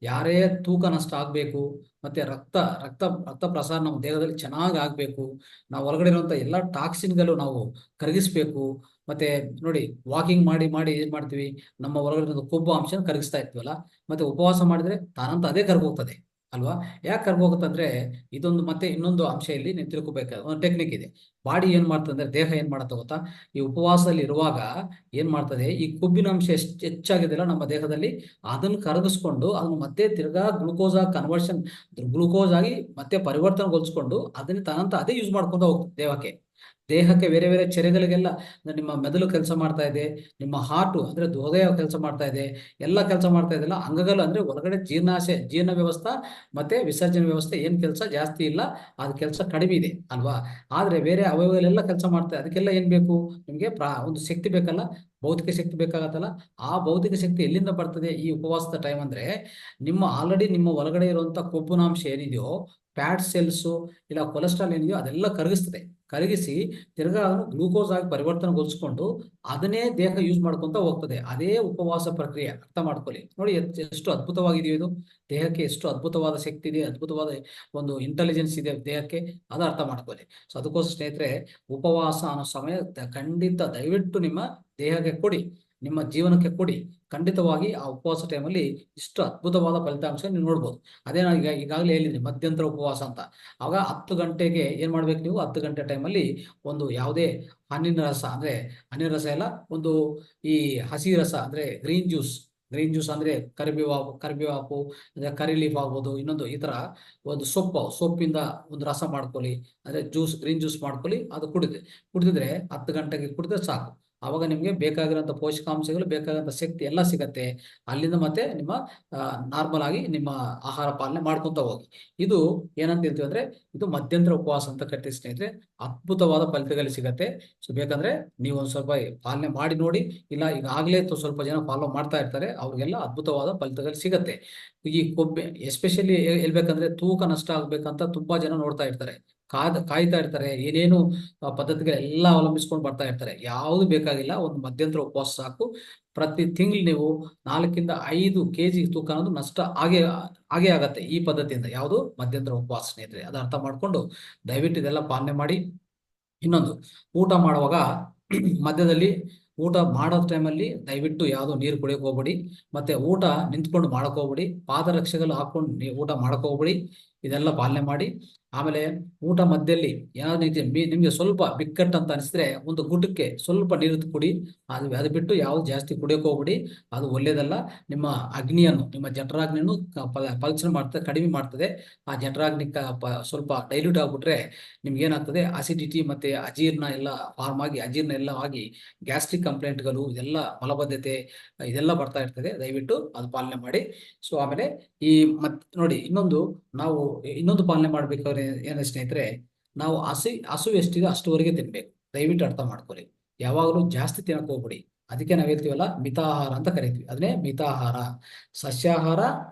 ಯಾರೇ ತೂಕ ನಷ್ಟ ಆಗ್ಬೇಕು, ಮತ್ತೆ ರಕ್ತ ರಕ್ತ ರಕ್ತ ಪ್ರಸಾರ ನಮ್ಮ ದೇಹದಲ್ಲಿ ಚೆನ್ನಾಗಿ ಆಗ್ಬೇಕು, ನಾವು ಒಳಗಡೆ ಇರುವಂತ ಎಲ್ಲಾ ಟಾಕ್ಸಿನ್ಗಳು ನಾವು ಕರಗಿಸ್ಬೇಕು. ಮತ್ತೆ ನೋಡಿ, ವಾಕಿಂಗ್ ಮಾಡಿ ಮಾಡಿ ಏನ್ ಮಾಡ್ತೀವಿ, ನಮ್ಮ ಒಳಗಡೆ ಕೊಬ್ಬು ಅಂಶ ಕರಗಿಸ್ತಾ ಇರ್ತೀವಲ್ಲ, ಮತ್ತೆ ಉಪವಾಸ ಮಾಡಿದ್ರೆ ತಾನಂತ ಅದೇ ಕರ್ಗೋಗ್ತದೆ ಅಲ್ವಾ. ಯಾಕೆ ಕರ್ಗೋಗುತ್ತಂದ್ರೆ ಇದೊಂದು ಮತ್ತೆ ಇನ್ನೊಂದು ಅಂಶ ಇಲ್ಲಿ ನೀವು ತಿಳ್ಕೊಬೇಕಾದ ಒಂದು ಟೆಕ್ನಿಕ್ ಇದೆ. ಬಾಡಿ ಏನ್ ಮಾಡ್ತದೆ ಅಂದ್ರೆ, ದೇಹ ಏನ್ ಮಾಡುತ್ತೆ ಗೊತ್ತಾ, ಈ ಉಪವಾಸದಲ್ಲಿ ಇರುವಾಗ ಏನ್ ಮಾಡ್ತದೆ, ಈ ಕೊಬ್ಬಿನ ಅಂಶ ಎಷ್ಟು ಹೆಚ್ಚಾಗಿದೆಯಲ್ಲ ನಮ್ಮ ದೇಹದಲ್ಲಿ, ಅದನ್ನು ಕರಗಿಸ್ಕೊಂಡು ಅದನ್ನು ಮತ್ತೆ ತಿರ್ಗಾ ಗ್ಲೂಕೋಸ್ ಆಗಿ ಕನ್ವರ್ಷನ್, ಗ್ಲೂಕೋಸ್ ಆಗಿ ಮತ್ತೆ ಪರಿವರ್ತನೆಗೊಳಿಸ್ಕೊಂಡು ಅದನ್ನ ತಾನಂತ ಅದೇ ಯೂಸ್ ಮಾಡ್ಕೊಂತ ಹೋಗ್ತದೆ ದೇಹಕ್ಕೆ ಬೇರೆ ಬೇರೆ ಚೆರೆಗಳಿಗೆಲ್ಲ. ನಿಮ್ಮ ಮೆದುಳು ಕೆಲಸ ಮಾಡ್ತಾ ಇದೆ, ನಿಮ್ಮ ಹಾರ್ಟು ಅಂದ್ರೆ ಹೃದಯ ಕೆಲಸ ಮಾಡ್ತಾ ಇದೆ, ಎಲ್ಲ ಕೆಲಸ ಮಾಡ್ತಾ ಇದೆಲ್ಲ ಅಂಗಗಳು ಅಂದ್ರೆ ಒಳಗಡೆ ಜೀರ್ಣ ವ್ಯವಸ್ಥೆ ಮತ್ತೆ ವಿಸರ್ಜನೆ ವ್ಯವಸ್ಥೆ ಏನ್ ಕೆಲಸ ಜಾಸ್ತಿ ಇಲ್ಲ, ಅದು ಕೆಲಸ ಕಡಿಮೆ ಇದೆ ಅಲ್ವಾ. ಆದ್ರೆ ಬೇರೆ ಅವಯವಗಳೆಲ್ಲ ಕೆಲಸ ಮಾಡ್ತಾ, ಅದಕ್ಕೆಲ್ಲ ಏನ್ ಬೇಕು ನಿಮ್ಗೆ, ಒಂದು ಶಕ್ತಿ ಬೇಕಲ್ಲ, ಭೌತಿಕ ಶಕ್ತಿ ಬೇಕಾಗತ್ತಲ್ಲ. ಆ ಭೌತಿಕ ಶಕ್ತಿ ಎಲ್ಲಿಂದ ಬರ್ತದೆ ಈ ಉಪವಾಸದ ಟೈಮ್ ಅಂದ್ರೆ, ಆಲ್ರೆಡಿ ನಿಮ್ಮ ಒಳಗಡೆ ಇರುವಂತ ಕೊಬ್ಬಿನಾಂಶ ಏನಿದೆಯೋ, ಫ್ಯಾಟ್ ಸೆಲ್ಸು ಇಲ್ಲ ಕೊಲೆಸ್ಟ್ರಾಲ್ ಏನಿದೆಯೋ ಅದೆಲ್ಲ ಕರಗಿಸ್ತದೆ. ಕರಗಿಸಿ ತಿರ್ಗಾ ಅದನ್ನು ಗ್ಲೂಕೋಸ್ ಆಗಿ ಪರಿವರ್ತನೆಗೊಳಿಸ್ಕೊಂಡು ಅದನ್ನೇ ದೇಹ ಯೂಸ್ ಮಾಡ್ಕೊಂತ ಹೋಗ್ತದೆ. ಅದೇ ಉಪವಾಸ ಪ್ರಕ್ರಿಯೆ, ಅರ್ಥ ಮಾಡ್ಕೊಳ್ಳಿ. ನೋಡಿ ಎಷ್ಟು ಅದ್ಭುತವಾಗಿದೆಯೋ ಇದು. ದೇಹಕ್ಕೆ ಎಷ್ಟು ಅದ್ಭುತವಾದ ಶಕ್ತಿ ಇದೆ, ಅದ್ಭುತವಾದ ಒಂದು ಇಂಟೆಲಿಜೆನ್ಸ್ ಇದೆ ದೇಹಕ್ಕೆ, ಅದು ಅರ್ಥ ಮಾಡ್ಕೊಳ್ಳಿ. ಸೊ ಅದಕ್ಕೋಸ್ಕರ ಸ್ನೇಹಿತರೆ, ಉಪವಾಸ ಅನ್ನೋ ಸಮಯ ಖಂಡಿತ ದಯವಿಟ್ಟು ನಿಮ್ಮ ದೇಹಕ್ಕೆ ಕೊಡಿ, ನಿಮ್ಮ ಜೀವನಕ್ಕೆ ಕೊಡಿ. ಖಂಡಿತವಾಗಿ ಆ ಉಪವಾಸ ಟೈಮಲ್ಲಿ ಇಷ್ಟು ಅದ್ಭುತವಾದ ಫಲಿತಾಂಶ ನೀವು ನೋಡ್ಬೋದು. ಅದೇ ನಾನು ಈಗಾಗಲೇ ಹೇಳಿದ್ದೀನಿ ಮಧ್ಯಂತರ ಉಪವಾಸ ಅಂತ. ಆಗ 10 ಗಂಟೆಗೆ ಏನ್ ಮಾಡ್ಬೇಕು ನೀವು, 10 ಗಂಟೆ ಟೈಮಲ್ಲಿ ಒಂದು ಯಾವುದೇ ಹಣ್ಣಿನ ರಸ, ಅಂದ್ರೆ ಹಣ್ಣಿನ ರಸ ಎಲ್ಲ, ಒಂದು ಈ ಹಸಿ ರಸ ಅಂದ್ರೆ ಗ್ರೀನ್ ಜ್ಯೂಸ್ ಅಂದ್ರೆ ಕರಿಬೇವಾಕು ಅಂದ್ರೆ ಕರಿ ಲೀಫ್ ಆಗ್ಬೋದು, ಇನ್ನೊಂದು ಈ ತರ ಒಂದು ಸೊಪ್ಪಿಂದ ಒಂದು ರಸ ಮಾಡ್ಕೊಳ್ಳಿ, ಅಂದ್ರೆ ಗ್ರೀನ್ ಜ್ಯೂಸ್ ಮಾಡ್ಕೊಳ್ಳಿ, ಅದು ಕುಡಿದಿದ್ರೆ 10 ಗಂಟೆಗೆ ಕುಡಿದ್ರೆ ಸಾಕು. ಅವಾಗ ನಿಮ್ಗೆ ಬೇಕಾಗಿರೋಂಥ ಪೋಷಕಾಂಶಗಳು, ಬೇಕಾಗಿರೋಂಥ ಶಕ್ತಿ ಎಲ್ಲ ಸಿಗತ್ತೆ. ಅಲ್ಲಿಂದ ಮತ್ತೆ ನಿಮ್ಮ ನಾರ್ಮಲ್ ಆಗಿ ನಿಮ್ಮ ಆಹಾರ ಪಾಲನೆ ಮಾಡ್ಕೊಂತ ಹೋಗಿ. ಇದು ಏನಂತ ಹೇಳ್ತೀವಿ ಅಂದ್ರೆ, ಇದು ಮಧ್ಯಂತರ ಉಪವಾಸ ಅಂತ ಕರಿತೀವಿ ಸ್ನೇಹಿತರೆ. ಅದ್ಭುತವಾದ ಫಲಿತಗಳು ಸಿಗತ್ತೆ. ಸೊ ಬೇಕಂದ್ರೆ ನೀವು ಒಂದ್ ಸ್ವಲ್ಪ ಪಾಲನೆ ಮಾಡಿ ನೋಡಿ, ಇಲ್ಲ ಈಗಾಗಲೇ ಸ್ವಲ್ಪ ಜನ ಫಾಲೋ ಮಾಡ್ತಾ ಇರ್ತಾರೆ, ಅವ್ರಿಗೆಲ್ಲ ಅದ್ಭುತವಾದ ಫಲಿತಗಳು ಸಿಗತ್ತೆ. ಈ ಕೊಬ್ಬೆ ಎಸ್ಪೆಷಲಿ ಹೇಳ್ಬೇಕಂದ್ರೆ, ತೂಕ ನಷ್ಟ ಆಗ್ಬೇಕಂತ ತುಂಬಾ ಜನ ನೋಡ್ತಾ ಇರ್ತಾರೆ, ಕಾಯ್ತಾ ಇರ್ತಾರೆ, ಏನೇನು ಪದ್ಧತಿಗಳೆಲ್ಲ ಅವಲಂಬಿಸ್ಕೊಂಡು ಬರ್ತಾ ಇರ್ತಾರೆ. ಯಾವುದು ಬೇಕಾಗಿಲ್ಲ, ಒಂದು ಮಧ್ಯಂತರ ಉಪವಾಸ ಸಾಕು. ಪ್ರತಿ ತಿಂಗಳು ನೀವು 4 ಇಂದ 5 kg ತೂಕ ಅನ್ನೋದು ನಷ್ಟ ಆಗೇ ಆಗತ್ತೆ ಈ ಪದ್ಧತಿಯಿಂದ. ಯಾವುದು ಮಧ್ಯಂತರ ಉಪವಾಸ ಸ್ನೇಹಿತರೆ, ಅದು ಅರ್ಥ ಮಾಡ್ಕೊಂಡು ದಯವಿಟ್ಟು ಇದೆಲ್ಲ ಪಾಲನೆ ಮಾಡಿ. ಇನ್ನೊಂದು, ಊಟ ಮಾಡುವಾಗ ಮಧ್ಯದಲ್ಲಿ ಊಟ ಮಾಡೋ ಟೈಮಲ್ಲಿ ದಯವಿಟ್ಟು ಯಾವುದು ನೀರು ಕುಡಿಯೋಕೆ ಹೋಗ್ಬೇಡಿ, ಮತ್ತೆ ಊಟ ನಿಂತ್ಕೊಂಡು ಮಾಡಕ್ ಹೋಗ್ಬೇಡಿ, ಪಾದರಕ್ಷೆಗಳು ಹಾಕೊಂಡು ನೀವು ಊಟ ಮಾಡಕ್ ಹೋಗ್ಬೇಡಿ. ಇದೆಲ್ಲ ಪಾಲನೆ ಮಾಡಿ. ಆಮೇಲೆ ಊಟ ಮಧ್ಯದಲ್ಲಿ ಏನಾದ್ರು ನಿಮ್ಗೆ ಸ್ವಲ್ಪ ಬಿಕ್ಕಟ್ಟು ಅಂತ ಅನಿಸಿದ್ರೆ ಒಂದು ಗುಟಕ್ಕೆ ಸ್ವಲ್ಪ ನೀರು ಕುಡಿ. ಅದು ಬಿಟ್ಟು ಯಾವ್ದು ಜಾಸ್ತಿ ಕುಡಿಯೋಕೆ ಹೋಗ್ಬಿಡಿ, ಅದು ಒಳ್ಳೇದಲ್ಲ. ನಿಮ್ಮ ನಿಮ್ಮ ಜಠರಾಗ್ನಿಯನ್ನು ಪಲ್ಚನೆ ಮಾಡ್ತದೆ, ಕಡಿಮೆ ಮಾಡ್ತದೆ. ಆ ಜಠರಾಗ್ನಿ ಸ್ವಲ್ಪ ಡೈಲ್ಯೂಟ್ ಆಗ್ಬಿಟ್ರೆ ನಿಮ್ಗೆ ಏನಾಗ್ತದೆ, ಅಸಿಡಿಟಿ ಮತ್ತೆ ಅಜೀರ್ಣ ಎಲ್ಲ ಫಾರ್ಮ್ ಆಗಿ, ಅಜೀರ್ಣ ಎಲ್ಲ ಆಗಿ ಗ್ಯಾಸ್ಟ್ರಿಕ್ ಕಂಪ್ಲೇಂಟ್ಗಳು, ಇದೆಲ್ಲ ಮಲಬದ್ಧತೆ ಇದೆಲ್ಲ ಬರ್ತಾ ಇರ್ತದೆ. ದಯವಿಟ್ಟು ಅದು ಪಾಲನೆ ಮಾಡಿ. ಸೊ ಆಮೇಲೆ ಈ ನೋಡಿ, ಇನ್ನೊಂದು ಪಾಲನೆ ಮಾಡ್ಬೇಕಾದ್ರೆ ಏನ ಸ್ನೇಹಿತರೆ, ನಾವು ಹಸು ಎಷ್ಟಿದೆ ಅಷ್ಟುವರೆಗೆ ತಿನ್ಬೇಕು. ದಯವಿಟ್ಟು ಅರ್ಥ ಮಾಡ್ಕೊಳ್ಳಿ. ಯಾವಾಗಲೂ ಜಾಸ್ತಿ ತಿನ್ನಕ್ ಹೋಗ್ಬಿಡಿ. ಅದಕ್ಕೆ ನಾವ್ ಹೇಳ್ತೀವಲ್ಲ, ಮಿತಾಹಾರ ಅಂತ ಕರಿತೀವಿ. ಅದನ್ನೇ ಮಿತಾಹಾರ. ಸಸ್ಯಾಹಾರ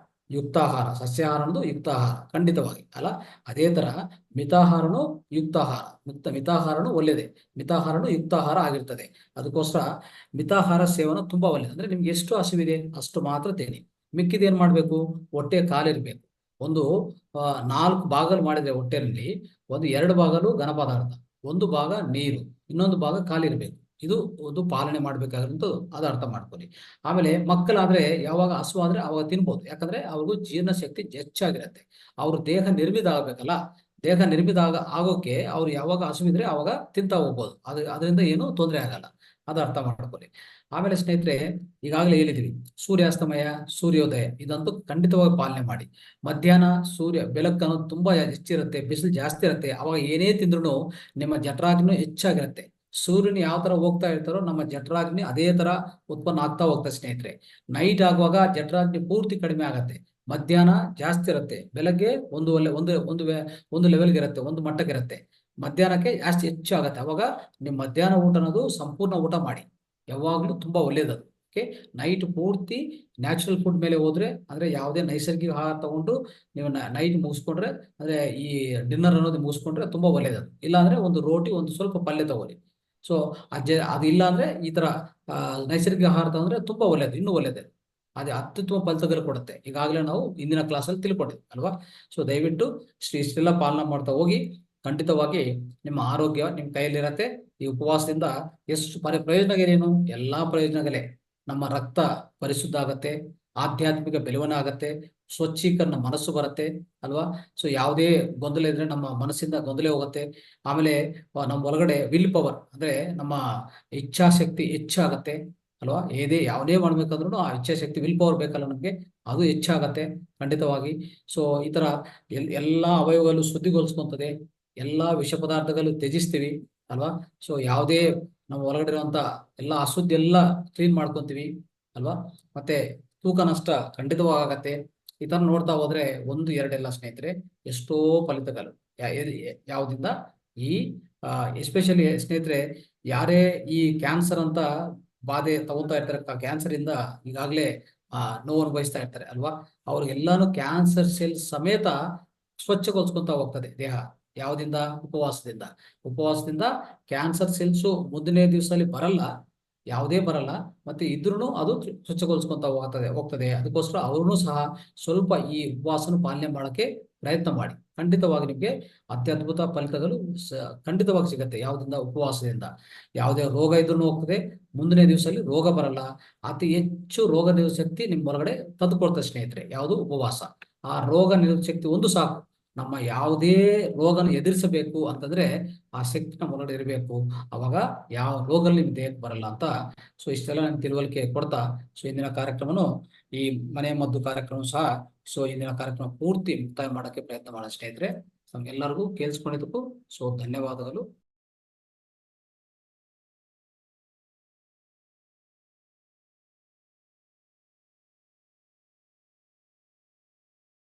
ಯುಕ್ತಾಹಾರ, ಸಸ್ಯಾಹಾರ ಅನ್ನೋದು ಯುಕ್ತಾಹಾರ ಖಂಡಿತವಾಗಿ ಅಲ್ಲ. ಅದೇ ತರ ಮಿತಾಹಾರನು ಯುಕ್ತಾಹಾರ, ಮಿತಾಹಾರನು ಒಳ್ಳೇದೇ, ಮಿತಾಹಾರನು ಯುಕ್ತಾಹಾರ ಆಗಿರ್ತದೆ. ಅದಕ್ಕೋಸ್ಕರ ಮಿತಾಹಾರ ಸೇವನೆ ತುಂಬಾ ಒಳ್ಳೇದು. ಅಂದ್ರೆ ನಿಮ್ಗೆ ಎಷ್ಟು ಹಸಿವಿದೆ ಅಷ್ಟು ಮಾತ್ರ ತಿನ್ನಿ. ಮಿಕ್ಕಿದೇನ್ ಮಾಡ್ಬೇಕು, ಹೊಟ್ಟೆ ಕಾಲಿರ್ಬೇಕು. ಒಂದು 4 ಭಾಗಗಳು ಮಾಡಿದ್ರೆ ಹೊಟ್ಟೆಯಲ್ಲಿ, ಒಂದು 2 ಭಾಗಲು ಘನ ಪದಾರ್ಥ, ಒಂದು ಭಾಗ ನೀರು, ಇನ್ನೊಂದು ಭಾಗ ಕಾಲಿರ್ಬೇಕು. ಇದು ಒಂದು ಪಾಲನೆ ಮಾಡ್ಬೇಕಾಗಿರುವಂಥದ್ದು, ಅದು ಅರ್ಥ ಮಾಡ್ಕೊಳ್ಳಿ. ಆಮೇಲೆ ಮಕ್ಕಳಾದ್ರೆ ಯಾವಾಗ ಹಸು ಆದ್ರೆ ಅವಾಗ ತಿನ್ಬೋದು, ಯಾಕಂದ್ರೆ ಅವ್ರಿಗೂ ಜೀರ್ಣ ಶಕ್ತಿ ಹೆಚ್ಚಾಗಿರುತ್ತೆ. ಅವ್ರ ದೇಹ ನಿರ್ಮಿತ ಆಗ್ಬೇಕಲ್ಲ, ದೇಹ ನಿರ್ಮಿತ ಆಗೋಕೆ ಅವ್ರು ಯಾವಾಗ ಹಸುವಿದ್ರೆ ಅವಾಗ ತಿಂತಾ ಹೋಗ್ಬೋದು. ಅದರಿಂದ ಏನು ತೊಂದರೆ ಆಗಲ್ಲ, ಅದು ಅರ್ಥ ಮಾಡ್ಕೊಳ್ಳಿ. ಆಮೇಲೆ ಸ್ನೇಹಿತರೆ, ಈಗಾಗಲೇ ಹೇಳಿದ್ವಿ ಸೂರ್ಯಾಸ್ತಮಯ, ಸೂರ್ಯೋದಯ ಇದಂತೂ ಖಂಡಿತವಾಗಿ ಪಾಲನೆ ಮಾಡಿ. ಮಧ್ಯಾಹ್ನ ಬೆಳಕನ್ನು ತುಂಬಾ ಹೆಚ್ಚಿರುತ್ತೆ, ಬಿಸಿಲು ಜಾಸ್ತಿ ಇರುತ್ತೆ. ಅವಾಗ ಏನೇ ತಿಂದ್ರು ನಿಮ್ಮ ಜಠರಾಗ್ನಿನೂ ಹೆಚ್ಚಾಗಿರುತ್ತೆ. ಸೂರ್ಯನ ಯಾವ ತರ ಹೋಗ್ತಾ ಇರ್ತಾರೋ ನಮ್ಮ ಜಠರಾಗ್ನಿ ಅದೇ ತರ ಉತ್ಪನ್ನ ಆಗ್ತಾ ಹೋಗ್ತದೆ ಸ್ನೇಹಿತರೆ. ನೈಟ್ ಆಗುವಾಗ ಜಠರಾಗ್ನಿ ಪೂರ್ತಿ ಕಡಿಮೆ ಆಗತ್ತೆ, ಮಧ್ಯಾಹ್ನ ಜಾಸ್ತಿ ಇರುತ್ತೆ, ಬೆಳಗ್ಗೆ ಒಂದು ಲೆವೆಲ್ಗೆ ಇರುತ್ತೆ, ಒಂದು ಮಟ್ಟಕ್ಕೆ ಇರುತ್ತೆ, ಮಧ್ಯಾಹ್ನಕ್ಕೆ ಜಾಸ್ತಿ ಹೆಚ್ಚು ಆಗುತ್ತೆ. ಅವಾಗ ನಿಮ್ಮ ಮಧ್ಯಾಹ್ನ ಊಟ ಅನ್ನೋದು ಸಂಪೂರ್ಣ ಊಟ ಮಾಡಿ, ಯಾವಾಗಲೂ ತುಂಬಾ ಒಳ್ಳೇದದು. ಓಕೆ, ನೈಟ್ ಪೂರ್ತಿ ನ್ಯಾಚುರಲ್ ಫುಡ್ ಮೇಲೆ ಹೋದ್ರೆ, ಅಂದ್ರೆ ಯಾವುದೇ ನೈಸರ್ಗಿಕ ಆಹಾರ ತಗೊಂಡು ನೀವು ನೈಟ್ ಮುಗಿಸ್ಕೊಂಡ್ರೆ, ಅಂದ್ರೆ ಈ ಡಿನ್ನರ್ ಅನ್ನೋದು ಮುಗಿಸ್ಕೊಂಡ್ರೆ ತುಂಬಾ ಒಳ್ಳೇದದು. ಇಲ್ಲ ಅಂದ್ರೆ ಒಂದು ರೋಟಿ, ಒಂದು ಸ್ವಲ್ಪ ಪಲ್ಯ ತಗೋರಿ. ಸೊ ಅದಿಲ್ಲ ಅಂದ್ರೆ ಈ ತರ ನೈಸರ್ಗಿಕ ಆಹಾರ ತಗೊಂಡ್ರೆ ತುಂಬಾ ಒಳ್ಳೇದು, ಇನ್ನೂ ಒಳ್ಳೇದು. ಅದೇ ಅತ್ಯುತ್ತಮ ಫಲಿತಾಂಶ ಕೊಡುತ್ತೆ. ಈಗಾಗಲೇ ನಾವು ಇಂದಿನ ಕ್ಲಾಸಲ್ಲಿ ತಿಳ್ಕೊಂಡಿದ್ವಿ ಅಲ್ವಾ. ಸೊ ದಯವಿಟ್ಟು ಇಷ್ಟೆಲ್ಲ ಪಾಲನೆ ಮಾಡ್ತಾ ಹೋಗಿ, ಖಂಡಿತವಾಗಿ ನಿಮ್ಮ ಆರೋಗ್ಯ ನಿಮ್ಮ ಕೈಯಲ್ಲಿರತ್ತೆ. ಈ ಉಪವಾಸದಿಂದ ಎಷ್ಟು ಪ್ರಯೋಜನ ಏನೇನು? ಎಲ್ಲಾ ಪ್ರಯೋಜನಗಳೇ. ನಮ್ಮ ರಕ್ತ ಪರಿಶುದ್ಧ ಆಗತ್ತೆ, ಆಧ್ಯಾತ್ಮಿಕ ಬೆಳವಣಿಗೆ ಆಗತ್ತೆ, ಸ್ವಚ್ಛೀಕರಣ ಮನಸ್ಸು ಬರುತ್ತೆ ಅಲ್ವಾ. ಸೊ ಯಾವುದೇ ಗೊಂದಲ ಇದ್ರೆ ನಮ್ಮ ಮನಸ್ಸಿಂದ ಗೊಂದಲ ಹೋಗುತ್ತೆ. ಆಮೇಲೆ ನಮ್ಮ ಒಳಗಡೆ ವಿಲ್ ಪವರ್, ಅಂದ್ರೆ ನಮ್ಮ ಇಚ್ಛಾಶಕ್ತಿ ಹೆಚ್ಚಾಗತ್ತೆ ಅಲ್ವಾ. ಯಾವುದೇ ಮಾಡ್ಬೇಕಂದ್ರೂ ಆ ಇಚ್ಛಾಶಕ್ತಿ ವಿಲ್ ಪವರ್ ಬೇಕಲ್ಲ ನಮ್ಗೆ, ಅದು ಹೆಚ್ಚಾಗತ್ತೆ ಖಂಡಿತವಾಗಿ. ಸೊ ಈ ತರ ಎಲ್ಲಾ ಅವಯವಗಳು ಶುದ್ಧಿಗೊಳಿಸ್ಕೊಂತದೆ, ಎಲ್ಲಾ ವಿಷ ಪದಾರ್ಥಗಳು ತ್ಯಜಿಸ್ತೀವಿ ಅಲ್ವಾ. ಸೊ ಯಾವುದೇ ನಮ್ಮ ಒಳಗಡೆ ಇರುವಂತ ಎಲ್ಲಾ ಅಶುದ್ಧಿ ಎಲ್ಲ ಕ್ಲೀನ್ ಮಾಡ್ಕೊಂತೀವಿ ಅಲ್ವಾ. ಮತ್ತೆ ತೂಕ ನಷ್ಟ ಖಂಡಿತವಾಗತ್ತೆ. ಈ ತರ ನೋಡ್ತಾ ಹೋದ್ರೆ ಒಂದು ಎರಡೆಲ್ಲ ಸ್ನೇಹಿತರೆ, ಎಷ್ಟೋ ಫಲಿತಗಳು ಯಾವ್ದಿಂದ ಈ ಎಸ್ಪೆಷಲಿ ಸ್ನೇಹಿತರೆ, ಯಾರೇ ಈ ಕ್ಯಾನ್ಸರ್ ಅಂತ ಬಾಧೆ ತಗೋತಾ ಇರ್ತಾರೆ, ಕ್ಯಾನ್ಸರ್ ಇಂದ ಈಗಾಗಲೇ ನೋವು ಅನುಭವಿಸ್ತಾ ಇರ್ತಾರೆ ಅಲ್ವಾ. ಅವ್ರಿಗೆಲ್ಲಾನು ಕ್ಯಾನ್ಸರ್ ಸೆಲ್ ಸಮೇತ ಸ್ವಚ್ಛಗೊಳಿಸ್ಕೊಂತ ಹೋಗ್ತದೆ ದೇಹ. ಯಾವ್ದಿಂದ? ಉಪವಾಸದಿಂದ. ಉಪವಾಸದಿಂದ ಕ್ಯಾನ್ಸರ್ ಸೆಲ್ಸು ಮುಂದಿನ ದಿವಸದಲ್ಲಿ ಬರಲ್ಲ, ಯಾವುದೇ ಬರಲ್ಲ. ಮತ್ತೆ ಇದ್ರೂ ಅದು ಸ್ವಚ್ಛಗೊಳಿಸ್ಕೊಂತ ಹೋಗ್ತದೆ. ಅದಕ್ಕೋಸ್ಕರ ಅವ್ರೂ ಸಹ ಸ್ವಲ್ಪ ಈ ಉಪವಾಸನ ಪಾಲನೆ ಮಾಡಕ್ಕೆ ಪ್ರಯತ್ನ ಮಾಡಿ. ಖಂಡಿತವಾಗಿ ನಿಮ್ಗೆ ಅತ್ಯದ್ಭುತ ಫಲಿತಗಳು ಖಂಡಿತವಾಗಿ ಸಿಗತ್ತೆ. ಯಾವುದರಿಂದ? ಉಪವಾಸದಿಂದ. ಯಾವುದೇ ರೋಗ ಇದ್ರೂ ಹೋಗ್ತದೆ, ಮುಂದಿನ ದಿವಸದಲ್ಲಿ ರೋಗ ಬರಲ್ಲ. ಅತಿ ಹೆಚ್ಚು ರೋಗ ನಿರೋಧಕ ಶಕ್ತಿ ನಿಮ್ಮ ಹೊರಗಡೆ ತಂದುಕೊಡ್ತದೆ ಸ್ನೇಹಿತರೆ, ಯಾವುದು? ಉಪವಾಸ. ಆ ರೋಗ ನಿರೋಧಕ ಶಕ್ತಿ ಒಂದು ಸಾಕು. ನಮ್ಮ ಯಾವುದೇ ರೋಗನ ಎದುರಿಸಬೇಕು ಅಂತಂದ್ರೆ ಆ ಶಕ್ತಿ ನಮ್ಮ ಒಳಗಡೆ ಇರಬೇಕು. ಅವಾಗ ಯಾವ ರೋಗಲ್ಲಿ ನಿಮ್ ದೇಹಕ್ಕೆ ಬರಲ್ಲ ಅಂತ. ಸೊ ಇಷ್ಟೆಲ್ಲ ನಾನು ತಿಳುವಳಿಕೆ ಕೊಡ್ತಾ, ಸೊ ಇಂದಿನ ಕಾರ್ಯಕ್ರಮನು ಈ ಮನೆ ಮದ್ದು ಕಾರ್ಯಕ್ರಮ ಸಹ, ಸೊ ಇಂದಿನ ಕಾರ್ಯಕ್ರಮ ಪೂರ್ತಿ ಮುಕ್ತಾಯ ಮಾಡಕ್ಕೆ ಪ್ರಯತ್ನ ಮಾಡೋಣ ಸ್ನೇಹಿತರೆ. ನಮ್ಗೆಲ್ಲರಿಗೂ ಕೇಳಿಸ್ಕೊಂಡಿದ್ದಕ್ಕೂ ಸೊ ಧನ್ಯವಾದಗಳು.